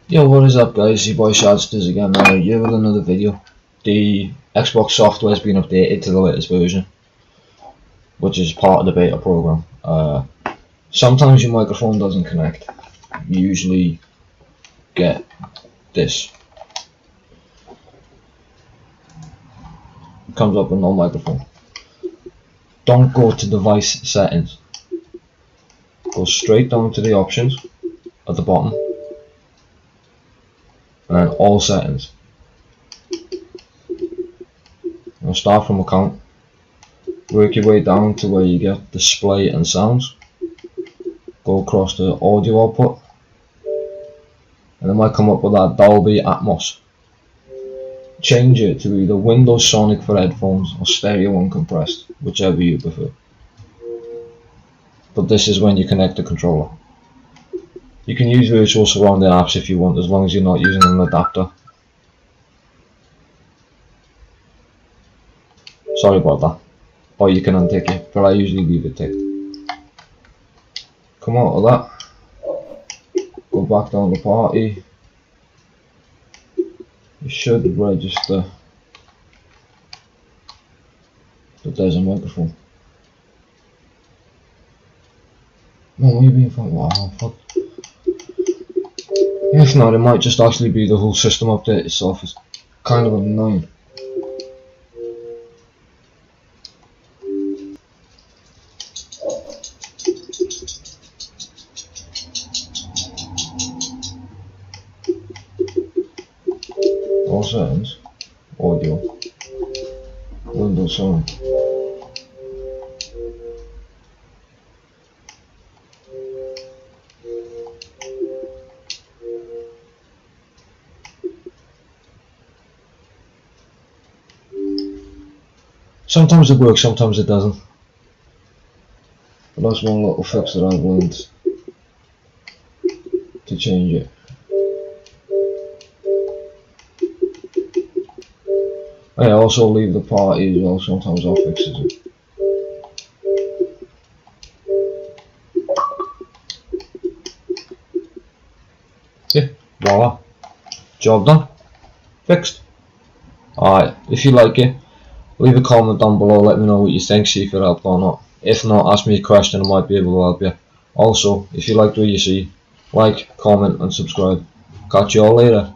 Yo, what is up guys, your boy Shadsters again, here with another video. The Xbox software has been updated to the latest version, which is part of the beta program. Sometimes your microphone doesn't connect. You usually get this. It comes up with no microphone. Don't go to device settings. Go straight down to the options at the bottom. And then all settings. Now start from account, work your way down to where you get display and sounds, go across to audio output, and it might come up with that Dolby Atmos. Change it to either Windows Sonic for headphones or stereo uncompressed, whichever you prefer. But this is when you connect the controller. You can use virtual surrounding apps if you want, as long as you're not using an adapter. Sorry about that. Or you can untick it, but I usually leave it ticked. Come out of that. Go back down the party. You should register that there's a microphone. No, what are you being for? Wow, fuck. If not, it might just actually be the whole system update itself. It's kind of annoying. All settings, audio, Windows Sound. Sometimes it works, sometimes it doesn't. But that's one little fix that I've learned to change it. I also leave the party as well, sometimes I'll fix it. Yeah, voila. Job done. Fixed. Alright, if you like it, leave a comment down below, let me know what you think, see if it helped or not. If not, ask me a question, I might be able to help you. Also, if you liked what you see, like, comment and subscribe. Catch you all later.